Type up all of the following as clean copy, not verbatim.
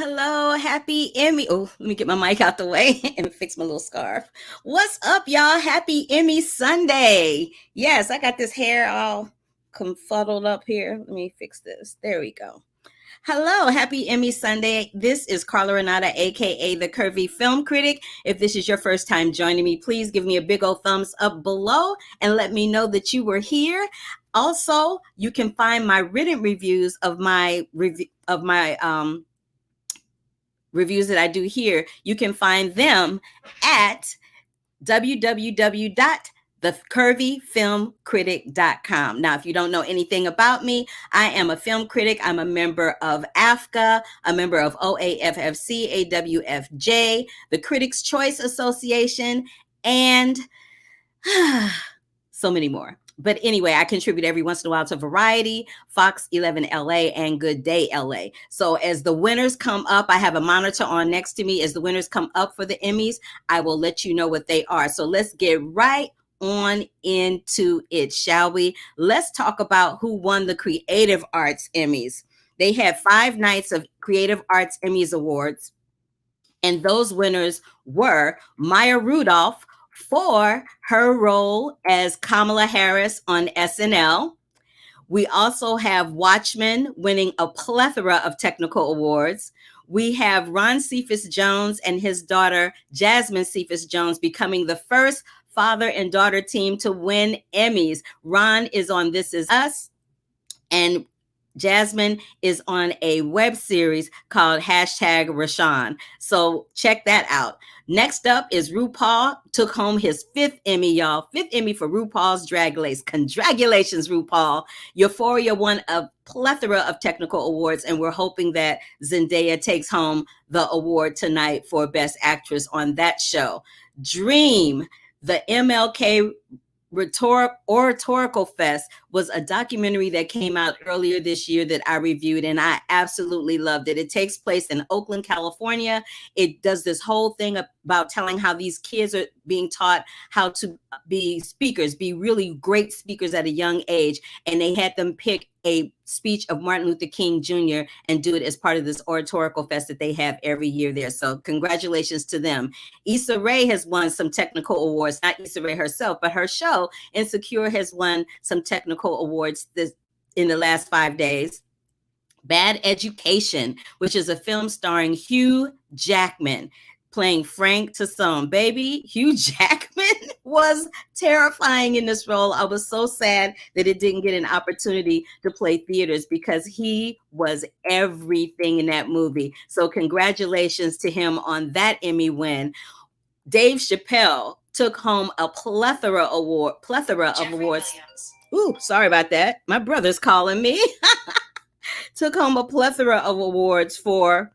Hello, happy Emmy. Oh, let me get my mic out the way and fix my little scarf. What's up, y'all? Happy Emmy Sunday. Yes, I got this hair all confuddled up here. Let me fix this. There we go. Hello, happy Emmy Sunday. This is Carla Renata, aka the Curvy Film Critic. If this is your first time joining me, please give me a big old thumbs up below and let me know that you were here. Also, you can find my written reviews of my reviews that I do here. You can find them at www.thecurvyfilmcritic.com. Now, if you don't know anything about me, I am a film critic. I'm a member of AAFCA, a member of OAFFC, AWFJ, the Critics' Choice Association, and so many more. But anyway, I contribute every once in a while to Variety, Fox 11 LA, and Good Day LA. So as the winners come up, I have a monitor on next to me. As the winners come up for the Emmys, I will let you know what they are. So let's get right on into it, shall we? Let's talk about who won the Creative Arts Emmys. They had 5 nights of Creative Arts Emmys Awards, and those winners were Maya Rudolph for her role as Kamala Harris on SNL. We also have Watchmen winning a plethora of technical awards. We have Ron Cephas Jones and his daughter Jasmine Cephas Jones becoming the first father and daughter team to win Emmys. Ron is on This Is Us, and Jasmine is on a web series called #Rashawn. So check that out. Next up is RuPaul took home his 5th Emmy, y'all. 5th Emmy for RuPaul's Drag Race. Congratulations, RuPaul. Euphoria won a plethora of technical awards, and we're hoping that Zendaya takes home the award tonight for Best Actress on that show. Dream, the MLK Oratorical Fest, was a documentary that came out earlier this year that I reviewed, and I absolutely loved it. It takes place in Oakland, California. It does this whole thing about telling how these kids are being taught how to be speakers, be really great speakers at a young age, and they had them pick a speech of Martin Luther King Jr. and do it as part of this Oratorical Fest that they have every year there. So congratulations to them. Issa Rae has won some technical awards, not Issa Rae herself, but her show Insecure has won some technical awards in the last 5 days. Bad Education, which is a film starring Hugh Jackman playing Frank Tassone. Baby, Hugh Jackman was terrifying in this role. I was so sad that it didn't get an opportunity to play theaters because he was everything in that movie. So congratulations to him on that Emmy win. Dave Chappelle took home a plethora of awards. Ooh, sorry about that. My brother's calling me. Took home a plethora of awards for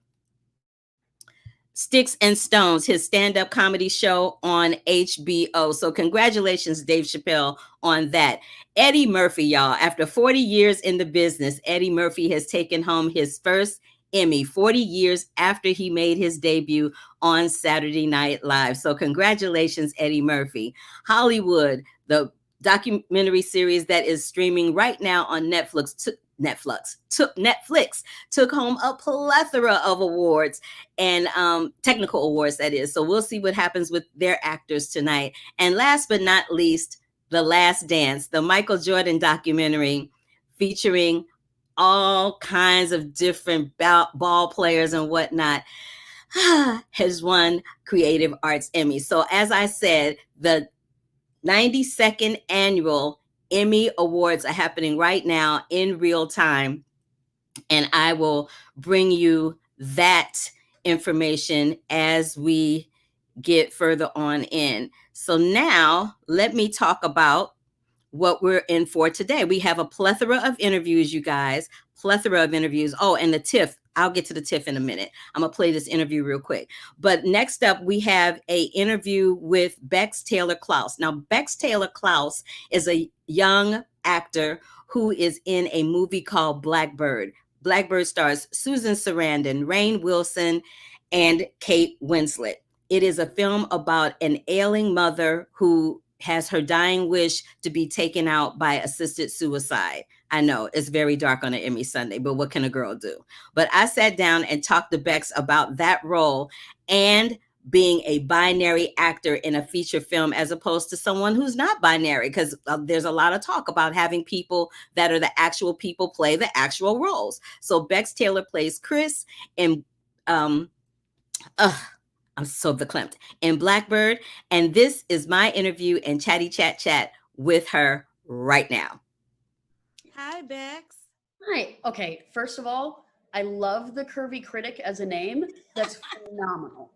Sticks and Stones, his stand-up comedy show on HBO. So congratulations, Dave Chappelle, on that. Eddie Murphy, y'all. After 40 years in the business, Eddie Murphy has taken home his first Emmy 40 years after he made his debut on Saturday Night Live. So congratulations, Eddie Murphy. Hollywood, the documentary series that is streaming right now on Netflix took home a plethora of awards and technical awards, that is. So we'll see what happens with their actors tonight. And last but not least, The Last Dance, the Michael Jordan documentary featuring all kinds of different ball players and whatnot, has won Creative Arts Emmy. So as I said, the 92nd annual Emmy Awards are happening right now in real time, and I will bring you that information as we get further on in. So now let me talk about what we're in for today. We have a plethora of interviews, you guys, plethora of interviews. Oh, and the TIFF. I'll get to the TIFF in a minute. I'm going to play this interview real quick. But next up, we have an interview with Bex Taylor Klaus. Now, Bex Taylor Klaus is a young actor who is in a movie called Blackbird. Blackbird stars Susan Sarandon, Rainn Wilson, and Kate Winslet. It is a film about an ailing mother who has her dying wish to be taken out by assisted suicide. I know it's very dark on an Emmy Sunday, but what can a girl do? But I sat down and talked to Bex about that role and being a binary actor in a feature film as opposed to someone who's not binary, because there's a lot of talk about having people that are the actual people play the actual roles. So Bex Taylor plays Chris in I'm so verklempt, in Blackbird, and this is my interview and chatty chat with her right now. Hi, Bex. Hi. Okay, first of all, I love the Curvy Critic as a name. That's phenomenal.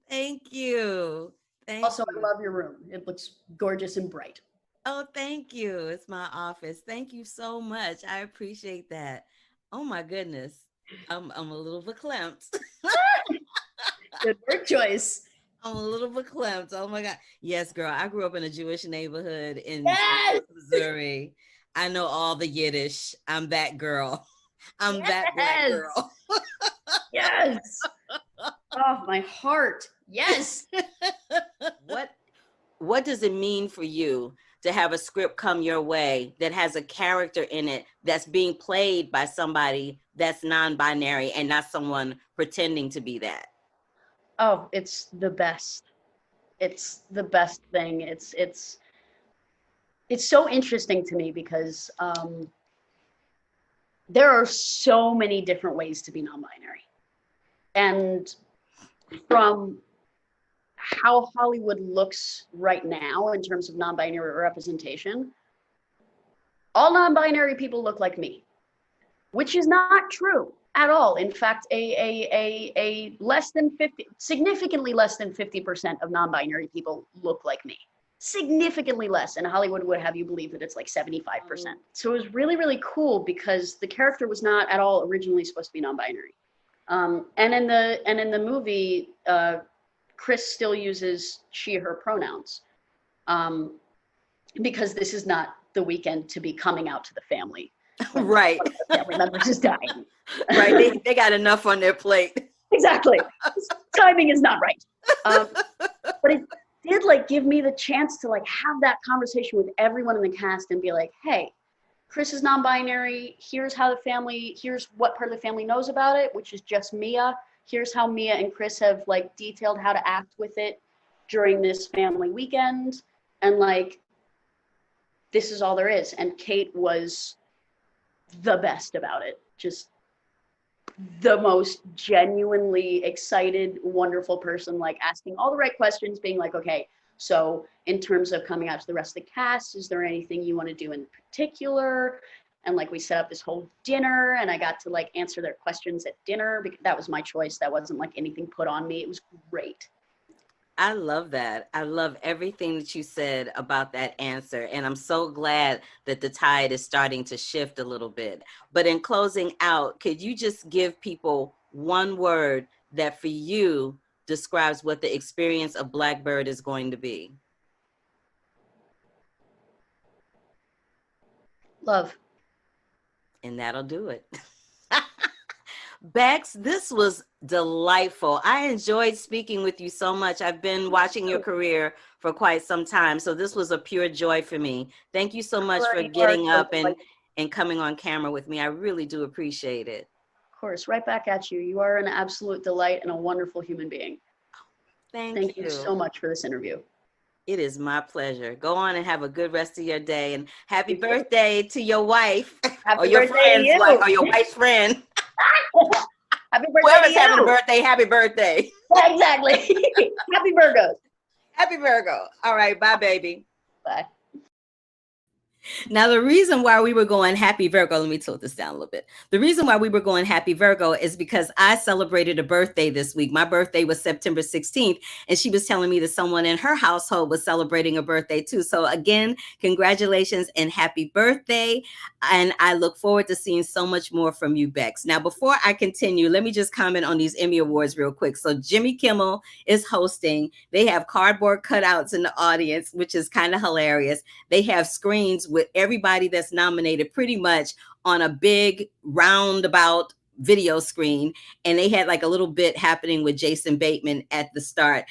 Thank you. Also, I love your room. It looks gorgeous and bright. Oh, thank you. It's my office. Thank you so much. I appreciate that. Oh my goodness. I'm a little verklempt. Good word choice. I'm a little verklempt. Oh my God. Yes, girl. I grew up in a Jewish neighborhood in Missouri. I know all the Yiddish. I'm that girl. I'm that black girl. Yes. Oh, my heart. Yes. What does it mean for you to have a script come your way that has a character in it that's being played by somebody that's non-binary and not someone pretending to be that? Oh, it's the best. It's the best thing. It's so interesting to me because there are so many different ways to be non-binary. And from how Hollywood looks right now in terms of non-binary representation, all non-binary people look like me, which is not true at all. In fact, a less than 50, significantly less than 50% of non-binary people look like me. Significantly less, and Hollywood would have you believe that it's like 75%. So it was really, really cool because the character was not at all originally supposed to be non-binary. And in the movie, Chris still uses she, her pronouns, because this is not the weekend to be coming out to the family. Right. Family members is dying. Right. They got enough on their plate. Exactly. Timing is not right. But it did like give me the chance to like have that conversation with everyone in the cast and be like, hey, Chris is non-binary. Here's what part of the family knows about it, which is just Mia. Here's how Mia and Chris have like detailed how to act with it during this family weekend. And like, this is all there is. And Kate was the best about it. Just the most genuinely excited, wonderful person, like asking all the right questions, being like, okay, so in terms of coming out to the rest of the cast, is there anything you want to do in particular? And like we set up this whole dinner and I got to like answer their questions at dinner because that was my choice. That wasn't like anything put on me. It was great. I love that. I love everything that you said about that answer. And I'm so glad that the tide is starting to shift a little bit. But in closing out, could you just give people one word that for you describes what the experience of Blackbird is going to be? Love. And that'll do it. Bex, this was delightful. I enjoyed speaking with you so much. I've been watching your career for quite some time, so this was a pure joy for me. Thank you so much for getting up and coming on camera with me. I really do appreciate it. Of course, right back at you. You are an absolute delight and a wonderful human being. Thank you so much for this interview. It is my pleasure. Go on and have a good rest of your day, and happy birthday to your wife or your friend's wife or your wife's friend. Happy birthday. Whoever's having a birthday, happy birthday. Yeah, exactly. Happy Virgos. Happy Virgo. All right. Bye, baby. Bye. Now, the reason why we were going happy Virgo, let me tilt this down a little bit. The reason why we were going happy Virgo is because I celebrated a birthday this week. My birthday was September 16th, and she was telling me that someone in her household was celebrating a birthday too. So again, congratulations and happy birthday. And I look forward to seeing so much more from you, Bex. Now, before I continue, let me just comment on these Emmy Awards real quick. So Jimmy Kimmel is hosting. They have cardboard cutouts in the audience, which is kind of hilarious. They have screens with everybody that's nominated pretty much on a big roundabout video screen. And they had like a little bit happening with Jason Bateman at the start.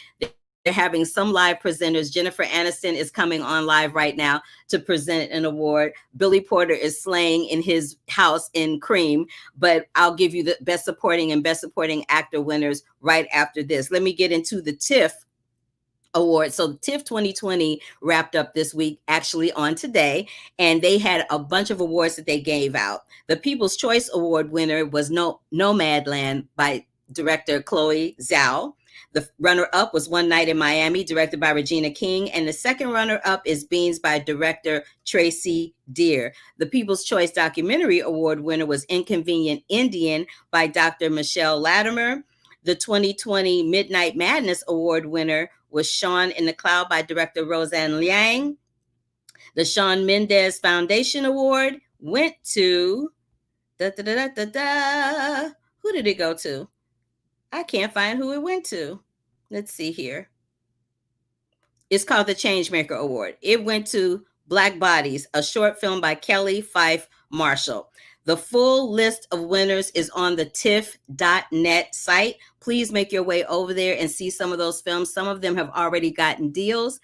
They're having some live presenters. Jennifer Aniston is coming on live right now to present an award. Billy Porter is slaying in his house in Cream, but I'll give you the Best Supporting and Best Supporting Actor winners right after this. Let me get into the TIFF Award. So TIFF 2020 wrapped up this week, actually on today, and they had a bunch of awards that they gave out. The People's Choice Award winner was Nomadland by director Chloe Zhao. The runner-up was One Night in Miami, directed by Regina King, and the second runner-up is Beans by director Tracy Deer. The People's Choice Documentary Award winner was Inconvenient Indian by Dr. Michelle Latimer. The 2020 Midnight Madness Award winner was Sean in the Cloud by director Roseanne Liang. The Shawn Mendes Foundation Award went to who did it go to? I can't find who it went to. Let's see here. It's called the Changemaker Award. It went to Black Bodies, a short film by Kelly Fife Marshall. The full list of winners is on the tiff.net site. Please make your way over there and see some of those films. Some of them have already gotten deals.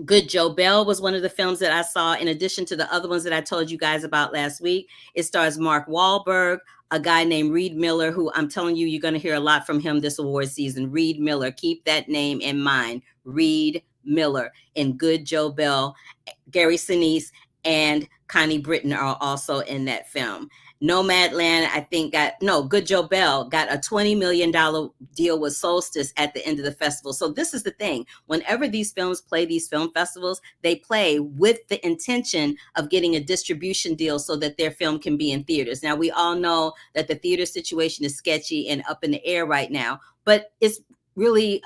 Good Joe Bell was one of the films that I saw, in addition to the other ones that I told you guys about last week. It stars Mark Wahlberg, a guy named Reed Miller, who I'm telling you, you're going to hear a lot from him this award season. Reed Miller, keep that name in mind. Reed Miller in Good Joe Bell. Gary Sinise and Connie Britton are also in that film. Nomadland, I think Good Joe Bell got a $20 million deal with Solstice at the end of the festival. So this is the thing. Whenever these films play these film festivals, they play with the intention of getting a distribution deal so that their film can be in theaters. Now, we all know that the theater situation is sketchy and up in the air right now, but it's really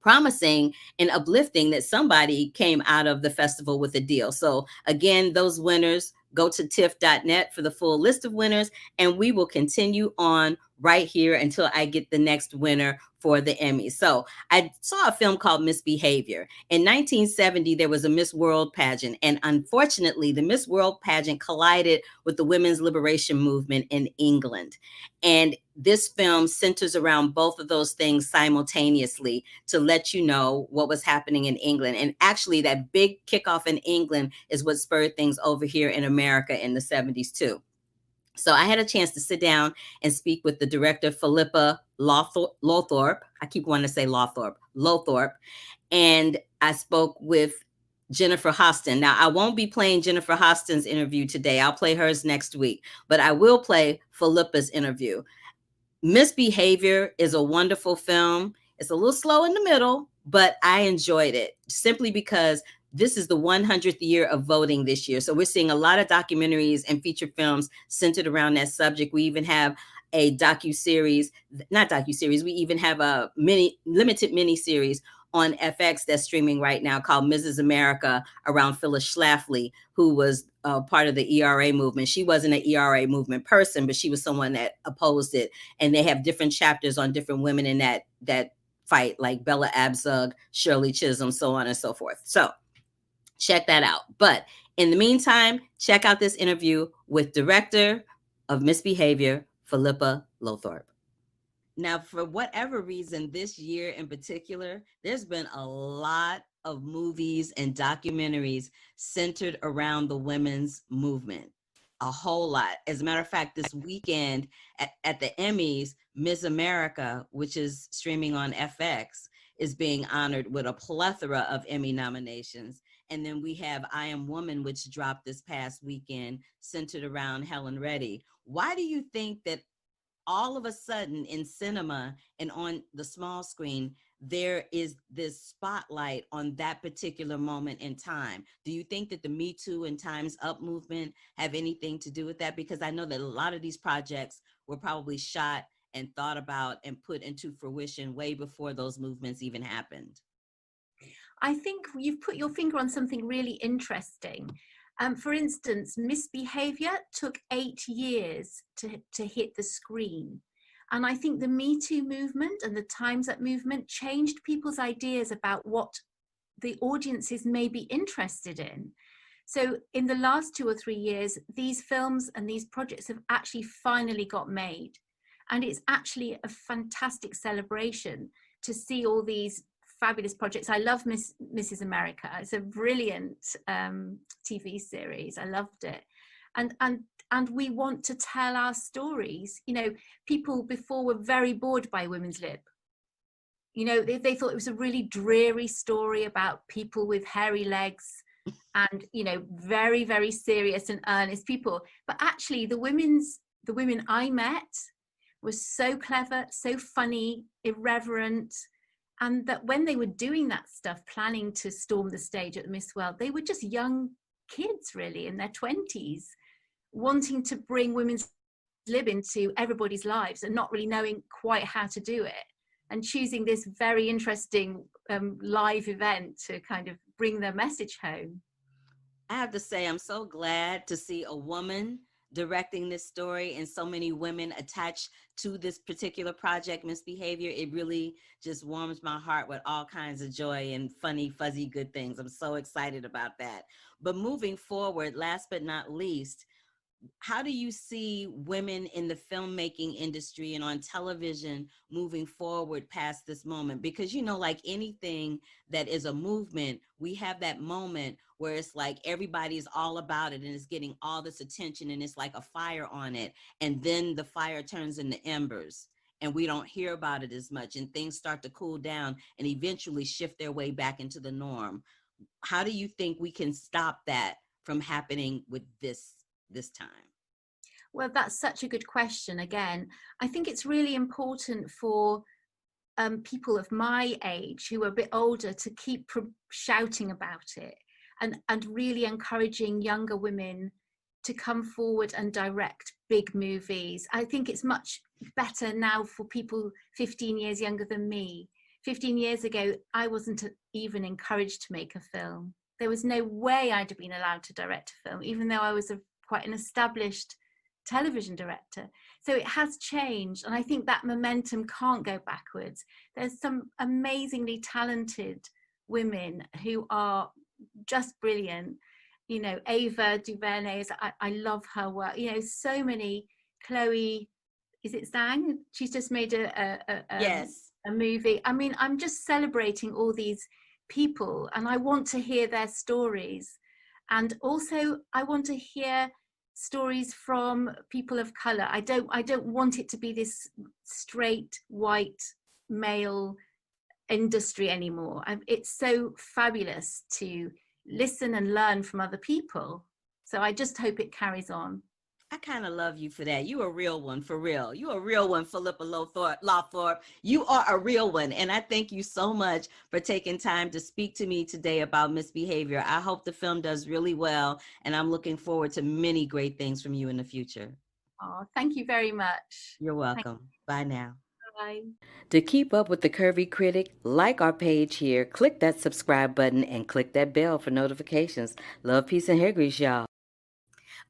promising and uplifting that somebody came out of the festival with a deal. So again, those winners, go to tiff.net for the full list of winners, and we will continue on right here until I get the next winner for the Emmys. So I saw a film called Misbehavior. In 1970, there was a Miss World pageant, and unfortunately, the Miss World pageant collided with the women's liberation movement in England. And this film centers around both of those things simultaneously to let you know what was happening in England. And actually, that big kickoff in England is what spurred things over here in America in the 70s too. So I had a chance to sit down and speak with the director, Philippa Lowthorpe. I keep wanting to say Lowthorpe. And I spoke with Jennifer Hostin. Now, I won't be playing Jennifer Hostin's interview today. I'll play hers next week, but I will play Philippa's interview. Misbehavior is a wonderful film. It's a little slow in the middle, but I enjoyed it simply because this is the 100th year of voting this year. So we're seeing a lot of documentaries and feature films centered around that subject. We even have a we even have a limited mini-series on FX that's streaming right now called Mrs. America, around Phyllis Schlafly, who was part of the ERA movement. She wasn't an ERA movement person, but she was someone that opposed it. And they have different chapters on different women in that fight, like Bella Abzug, Shirley Chisholm, so on and so forth. So check that out. But in the meantime, check out this interview with director of Misbehavior, Philippa Lowthorpe. Now, for whatever reason, this year in particular, there's been a lot of movies and documentaries centered around the women's movement. A whole lot. As a matter of fact, this weekend at the Emmys, Miss America, which is streaming on FX, is being honored with a plethora of Emmy nominations. And then we have I Am Woman, which dropped this past weekend, centered around Helen Reddy. Why do you think that all of a sudden in cinema and on the small screen, there is this spotlight on that particular moment in time? Do you think that the Me Too and Time's Up movement have anything to do with that? Because I know that a lot of these projects were probably shot and thought about and put into fruition way before those movements even happened. I think you've put your finger on something really interesting. For instance, Misbehavior took 8 years to hit the screen. And I think the Me Too movement and the Time's Up movement changed people's ideas about what the audiences may be interested in. So in the last 2 or 3 years, these films and these projects have actually finally got made. And it's actually a fantastic celebration to see all these fabulous projects. I love Mrs. America. It's a brilliant TV series. I loved it. And we want to tell our stories. You know, people before were very bored by Women's Lib. You know, they thought it was a really dreary story about people with hairy legs and, you know, very, very serious and earnest people. But actually the women I met were so clever, so funny, irreverent. And that when they were doing that stuff, planning to storm the stage at the Miss World, they were just young kids really in their 20s, wanting to bring Women's Lib into everybody's lives and not really knowing quite how to do it, and choosing this very interesting live event to kind of bring their message home. I have to say, I'm so glad to see a woman directing this story and so many women attached to this particular project, Misbehavior. It really just warms my heart with all kinds of joy and funny, fuzzy, good things. I'm so excited about that. But moving forward, last but not least, how do you see women in the filmmaking industry and on television moving forward past this moment? Because, you know, like anything that is a movement, we have that moment where it's like everybody's all about it and it's getting all this attention and it's like a fire on it. And then the fire turns into embers and we don't hear about it as much and things start to cool down and eventually shift their way back into the norm. How do you think we can stop that from happening with this time? Well, that's such a good question. Again, I think it's really important for people of my age who are a bit older to keep shouting about it and really encouraging younger women to come forward and direct big movies. I think it's much better now for people 15 years younger than me. 15 years ago, I wasn't even encouraged to make a film. There was no way I'd have been allowed to direct a film, even though I was quite an established television director. So it has changed, and I think that momentum can't go backwards. There's some amazingly talented women who are just brilliant. You know, Ava DuVernay, I love her work. You know, so many. Chloe, is it Zhang? She's just made Yes. a movie. I mean, I'm just celebrating all these people, and I want to hear their stories. And also, I want to hear stories from people of color. I don't want it to be this straight white male industry anymore. It's so fabulous to listen and learn from other people. So I just hope it carries on. I kind of love you for that. You a real one, for real. You a real one, Philippa Lowthorpe. You are a real one. And I thank you so much for taking time to speak to me today about Misbehavior. I hope the film does really well. And I'm looking forward to many great things from you in the future. Oh, thank you very much. You're welcome. Bye now. Bye. To keep up with the Curvy Critic, like our page here, click that subscribe button and click that bell for notifications. Love, peace, and hair grease, y'all.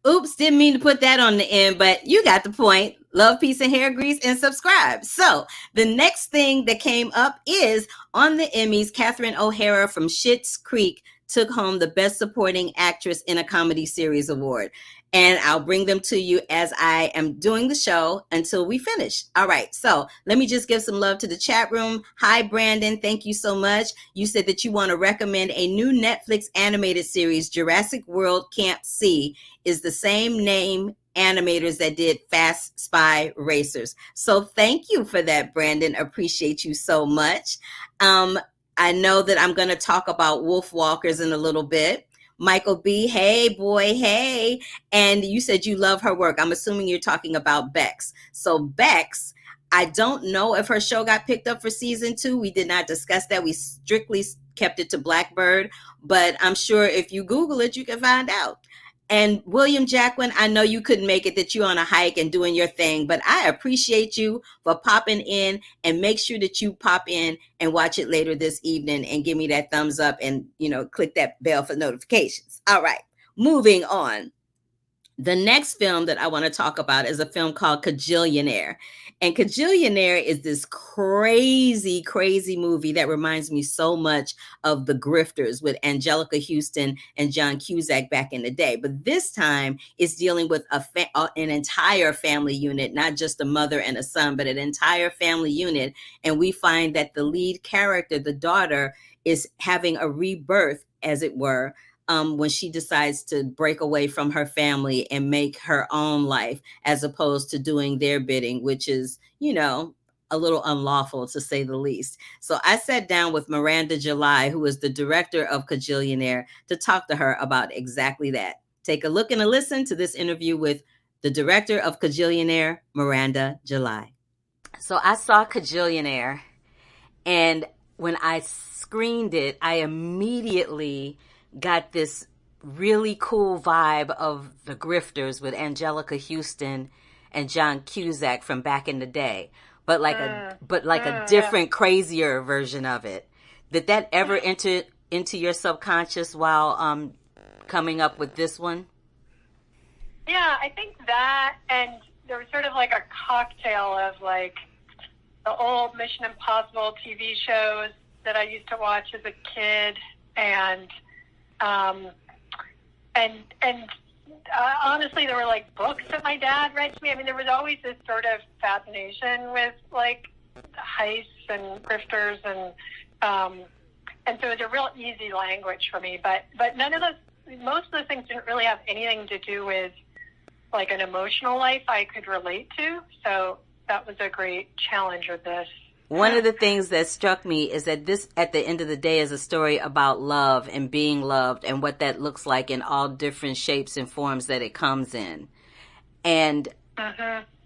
Oops, didn't mean to put that on the end, but you got the point. Love, peace, and hair grease, and subscribe. So the next thing that came up is on the Emmys, Catherine O'Hara from Schitt's Creek took home the Best Supporting Actress in a Comedy Series award. And I'll bring them to you as I am doing the show until we finish. All right, so let me just give some love to the chat room. Hi, Brandon. Thank you so much. You said that you want to recommend a new Netflix animated series, Jurassic World Camp C, is the same name animators that did Fast Spy Racers. So thank you for that, Brandon. Appreciate you so much. I know that I'm going to talk about Wolf Walkers in a little bit. Michael B, hey boy, hey. And you said you love her work. I'm assuming you're talking about Bex. So Bex, I don't know if her show got picked up for season 2. We did not discuss that. We strictly kept it to Blackbird, but I'm sure if you Google it, you can find out. And William Jacqueline, I know you couldn't make it, that you're on a hike and doing your thing, but I appreciate you for popping in, and make sure that you pop in and watch it later this evening and give me that thumbs up and, you know, click that bell for notifications. All right, moving on. The next film that I want to talk about is a film called Kajillionaire. And Kajillionaire is this crazy, crazy movie that reminds me so much of The Grifters with Angelica Houston and John Cusack back in the day. But this time it's dealing with an entire family unit, not just a mother and a son, but an entire family unit. And we find that the lead character, the daughter, is having a rebirth, as it were, when she decides to break away from her family and make her own life, as opposed to doing their bidding, which is, a little unlawful to say the least. So I sat down with Miranda July, who is the director of Kajillionaire, to talk to her about exactly that. Take a look and a listen to this interview with the director of Kajillionaire, Miranda July. So I saw Kajillionaire, and when I screened it, I immediately got this really cool vibe of The Grifters with Angelica Houston and John Cusack from back in the day, but like a different, crazier version of it. Did that ever enter into your subconscious while coming up with this one? Yeah, I think that, and there was sort of like a cocktail of like the old Mission Impossible TV shows that I used to watch as a kid, and honestly, there were like books that my dad read to me. I mean, there was always this sort of fascination with like heists and grifters, and so it was a real easy language for me. But most of those things didn't really have anything to do with like an emotional life I could relate to. So that was a great challenge with this. One of the things that struck me is that this, at the end of the day, is a story about love and being loved and what that looks like in all different shapes and forms that it comes in. And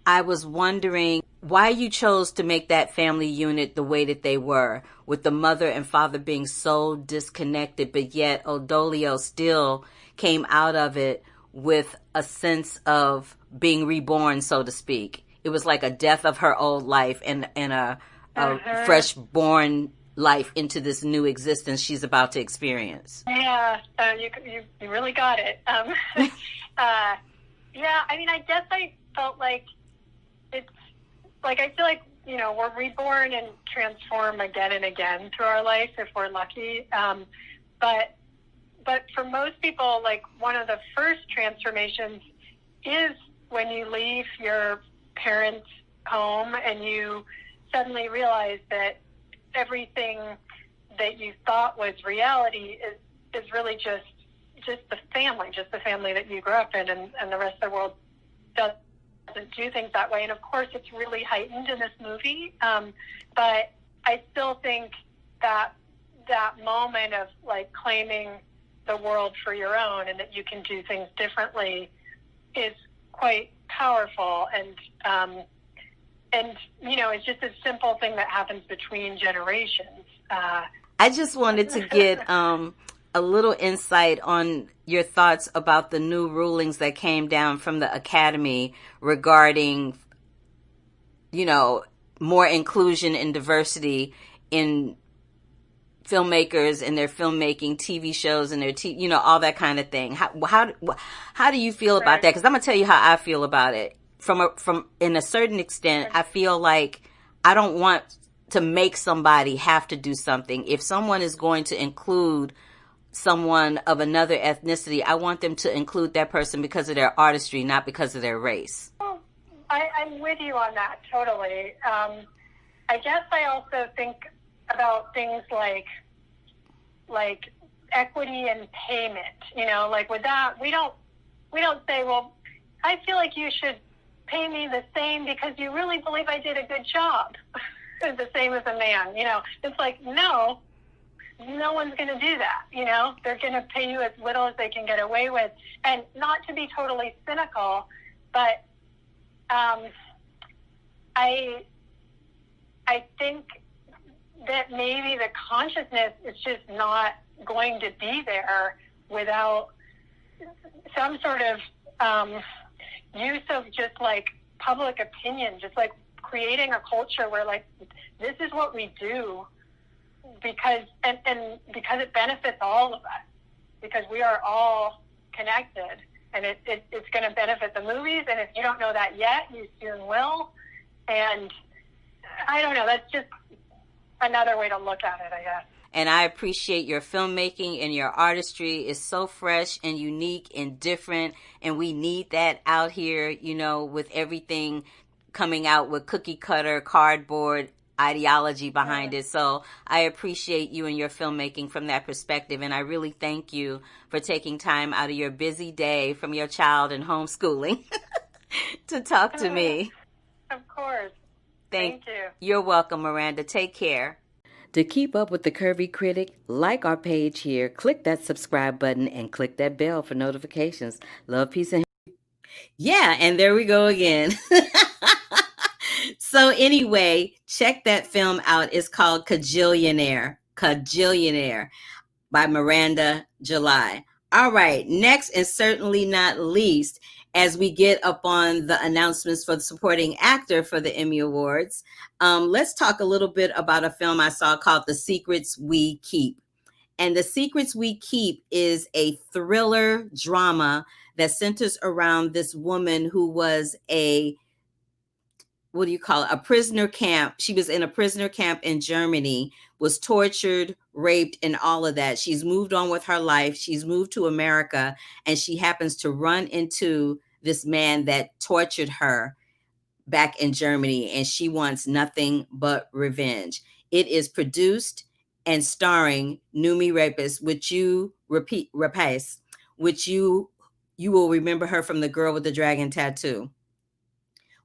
I was wondering why you chose to make that family unit the way that they were, with the mother and father being so disconnected, but yet Odolio still came out of it with a sense of being reborn, so to speak. It was like a death of her old life and a fresh born life into this new existence she's about to experience. Yeah, you really got it. Yeah, I mean, I guess I felt like it's like, I feel like, we're reborn and transform again and again through our life if we're lucky. But for most people, like, one of the first transformations is when you leave your parents' home and you suddenly realize that everything that you thought was reality is really just the family that you grew up in, and the rest of the world doesn't do things that way. And of course, it's really heightened in this movie, but I still think that moment of like claiming the world for your own and that you can do things differently is quite powerful. And it's just a simple thing that happens between generations. I just wanted to get a little insight on your thoughts about the new rulings that came down from the Academy regarding, more inclusion and diversity in filmmakers and their filmmaking, TV shows and their all that kind of thing. How do you feel about that? Because I'm gonna tell you how I feel about it. From in a certain extent, I feel like I don't want to make somebody have to do something. If someone is going to include someone of another ethnicity, I want them to include that person because of their artistry, not because of their race. Well, I'm with you on that, totally. I guess I also think about things like equity and payment. Like with that, we don't say, well, I feel like you should pay me the same because you really believe I did a good job. The same as a man, It's like, no one's going to do that, They're going to pay you as little as they can get away with. And not to be totally cynical, but I think that maybe the consciousness is just not going to be there without some sort of use of just like public opinion, just like creating a culture where like this is what we do because it benefits all of us, because we are all connected and it's going to benefit the movies. And if you don't know that yet, you soon will. And I don't know, that's just another way to look at it, I guess. And I appreciate your filmmaking, and your artistry is so fresh and unique and different. And we need that out here, you know, with everything coming out with cookie cutter, cardboard ideology behind it. So I appreciate you and your filmmaking from that perspective. And I really thank you for taking time out of your busy day from your child and homeschooling to talk to me. Of course. Thank you. You're welcome, Miranda. Take care. To keep up with the Curvy Critic, like our page here, click that subscribe button, and click that bell for notifications. Love, peace, and yeah, and there we go again. So anyway, check that film out. It's called Kajillionaire by Miranda July. All right, next and certainly not least, as we get up on the announcements for the supporting actor for the Emmy Awards, let's talk a little bit about a film I saw called The Secrets We Keep. And The Secrets We Keep is a thriller drama that centers around this woman who was a prisoner camp. She was in a prisoner camp in Germany, was tortured, raped, and all of that. She's moved on with her life. She's moved to America, and she happens to run into this man that tortured her back in Germany, and she wants nothing but revenge. It is produced and starring Nooma Rapace, Rapace, which you will remember her from The Girl with the Dragon Tattoo.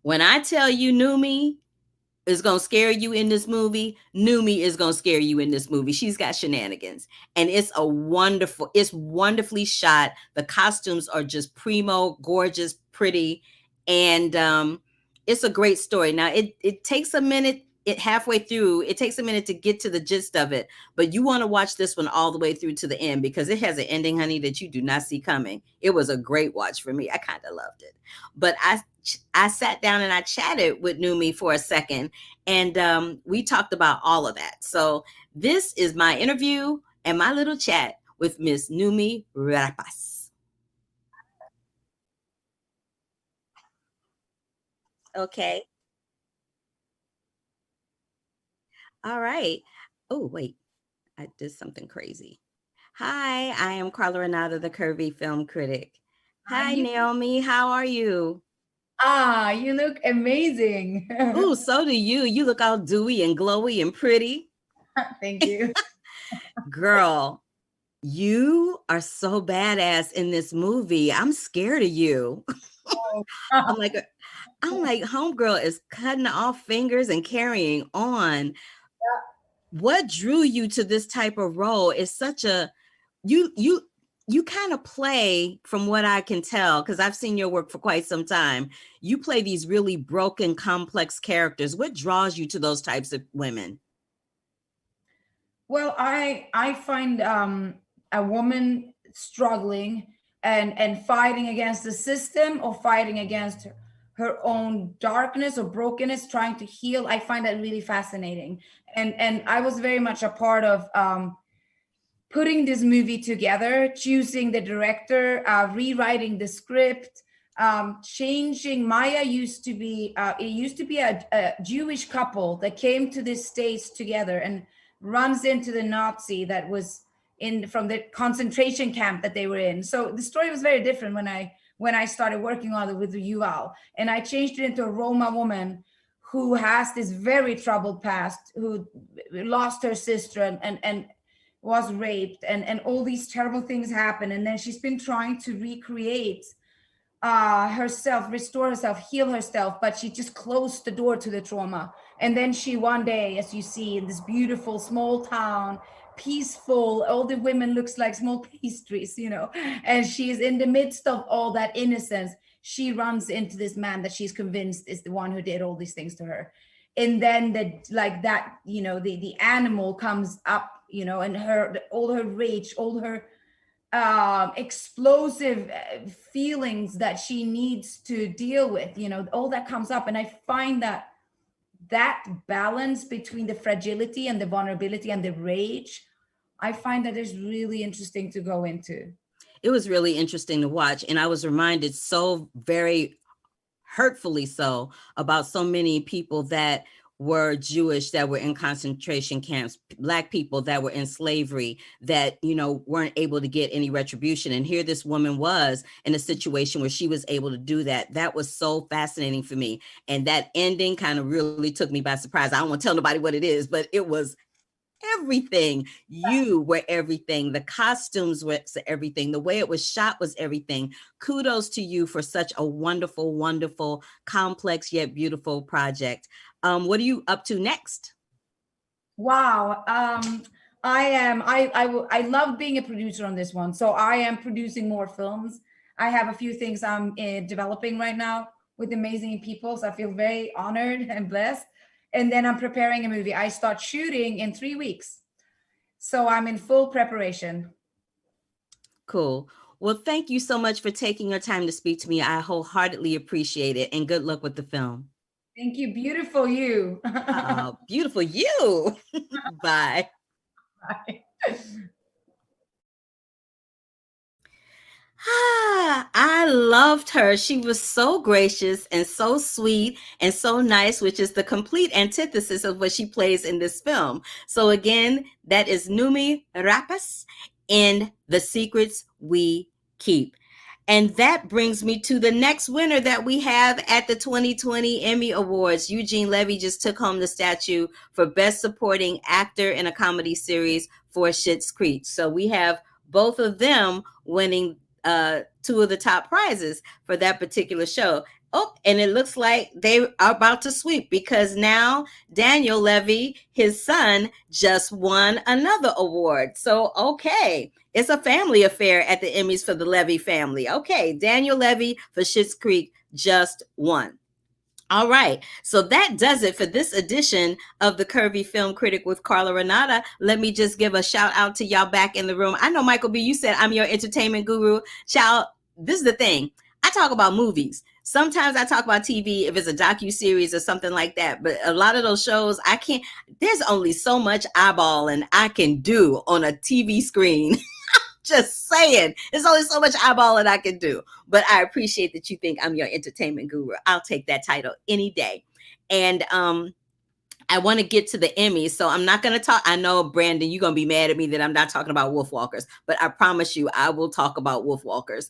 When I tell you Nooma is going to scare you in this movie, Nooma is going to scare you in this movie. She's got shenanigans, and it's wonderfully shot. The costumes are just primo, gorgeous, pretty, and it's a great story. Now, it takes a minute. Halfway through, it takes a minute to get to the gist of it, but you want to watch this one all the way through to the end, because it has an ending, honey, that you do not see coming. It was a great watch for me. I kind of loved it. But I sat down and I chatted with Nooma for a second, and we talked about all of that. So this is my interview and my little chat with Miss Nooma Rapace. Okay. All right. Oh, wait. I did something crazy. Hi, I am Carla Renata, the Curvy Film Critic. Hi, Naomi. How are you? You look amazing. Oh, so do you. You look all dewy and glowy and pretty. Thank you. Girl, you are so badass in this movie. I'm scared of you. I'm like, homegirl is cutting off fingers and carrying on. What drew you to this type of role is such a, you kind of play, from what I can tell, because I've seen your work for quite some time, you play these really broken, complex characters. What draws you to those types of women? Well, I find a woman struggling and fighting against the system, or fighting against her own darkness or brokenness, trying to heal. I find that really fascinating. And I was very much a part of putting this movie together, choosing the director, rewriting the script, changing. Maya used to be a Jewish couple that came to the States together and runs into the Nazi that was from the concentration camp that they were in. So the story was very different when I started working on it with Yuval, and I changed it into a Roma woman who has this very troubled past, who lost her sister and was raped, and all these terrible things happen. And then she's been trying to recreate herself, restore herself, heal herself, but she just closed the door to the trauma. And then she one day, as you see in this beautiful small town, peaceful, all the women looks like small pastries, and she's in the midst of all that innocence. She runs into this man that she's convinced is the one who did all these things to her. And then the animal comes up, and all her rage, all her explosive feelings that she needs to deal with, all that comes up. And I find that balance between the fragility and the vulnerability and the rage, I find that is really interesting to go into. It was really interesting to watch. And I was reminded so very hurtfully so about so many people that were Jewish, that were in concentration camps, Black people that were in slavery, that, you know, weren't able to get any retribution. And here this woman was in a situation where she was able to do that. That was so fascinating for me. And that ending kind of really took me by surprise. I don't want to tell nobody what it is, but it was everything. You were everything. The costumes were everything. The way it was shot was everything. Kudos to you for such a wonderful, wonderful, complex yet beautiful project. What are you up to next? Wow. I love being a producer on this one. So I am producing more films. I have a few things I'm developing right now with amazing people. So I feel very honored and blessed. And then I'm preparing a movie. I start shooting in 3 weeks. So I'm in full preparation. Cool. Well, thank you so much for taking your time to speak to me. I wholeheartedly appreciate it. And good luck with the film. Thank you. Beautiful you. Beautiful you. Bye. Bye. I loved her. She was so gracious and so sweet and so nice, which is the complete antithesis of what she plays in this film. So again, that is Nooma Rapace in The Secrets We Keep. And that brings me to the next winner that we have at the 2020 Emmy Awards. Eugene Levy just took home the statue for Best Supporting Actor in a Comedy Series for Schitt's Creek. So we have both of them winning two of the top prizes for that particular show. Oh, and it looks like they are about to sweep, because now Daniel Levy, his son, just won another award. So, okay, it's a family affair at the Emmys for the Levy family. Okay, Daniel Levy for Schitt's Creek just won. All right, so that does it for this edition of the Curvy Film Critic with Carla Renata. Let me just give a shout out to y'all back in the room. I know, Michael B., you said I'm your entertainment guru. Child, this is the thing. I talk about movies. Sometimes I talk about TV if it's a docuseries or something like that. But a lot of those shows, I can't, there's only so much eyeballing I can do on a TV screen. Just saying, there's only so much eyeballing I can do. But I appreciate that you think I'm your entertainment guru. I'll take that title any day. And I want to get to the Emmys, so I'm not going to talk. I know, Brandon, you're going to be mad at me that I'm not talking about Wolfwalkers, but I promise you I will talk about Wolfwalkers.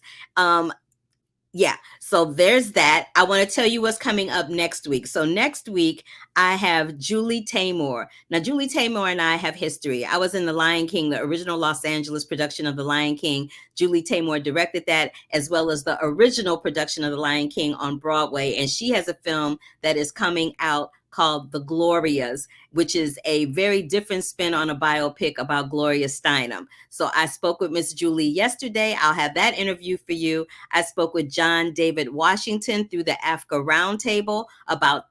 Yeah, so there's that. I want to tell you what's coming up next week. So next week, I have Julie Taymor. Now, Julie Taymor and I have history. I was in The Lion King, the original Los Angeles production of The Lion King. Julie Taymor directed that, as well as the original production of The Lion King on Broadway. And she has a film that is coming out called The Glorias, which is a very different spin on a biopic about Gloria Steinem. So I spoke with Miss Julie yesterday. I'll have that interview for you. I spoke with John David Washington through the AAFCA Roundtable about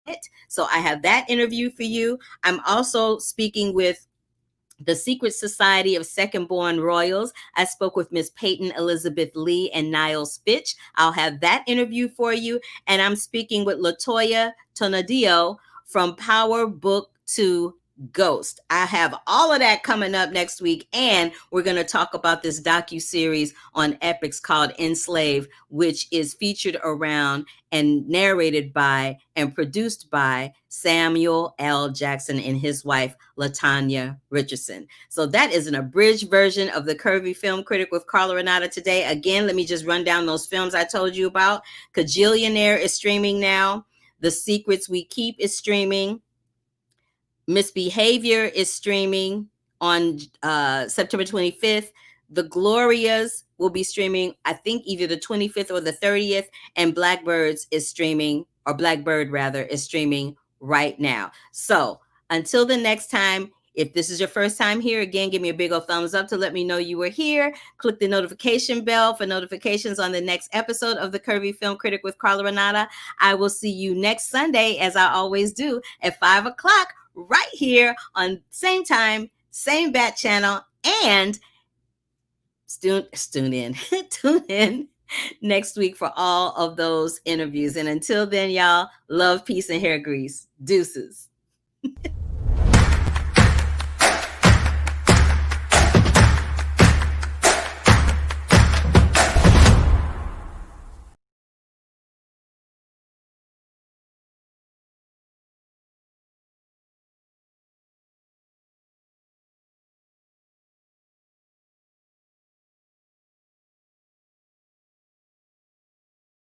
it. So I have that interview for you. I'm also speaking with the Secret Society of Second Born Royals. I spoke with Miss Peyton Elizabeth Lee and Niles Fitch. I'll have that interview for you. And I'm speaking with Latoya Tonadio from Power Book to Ghost. I have all of that coming up next week. And we're going to talk about this docuseries on Epix called Enslaved, which is featured around and narrated by and produced by Samuel L. Jackson and his wife, LaTanya Richardson. So that is an abridged version of the Curvy Film Critic with Carla Renata today. Again, let me just run down those films I told you about. Kajillionaire is streaming now. The Secrets We Keep is streaming. Misbehavior is streaming on September 25th. The Glorias will be streaming, I think, either the 25th or the 30th. And Blackbirds is streaming, or Blackbird rather, is streaming right now. So until the next time, if this is your first time here, again, give me a big old thumbs up to let me know you were here. Click the notification bell for notifications on the next episode of the Curvy Film Critic with Carla Renata. I will see you next Sunday, as I always do, at 5 o'clock right here on same time, same bat channel, and tune in next week for all of those interviews. And until then, y'all, love, peace, and hair grease. Deuces.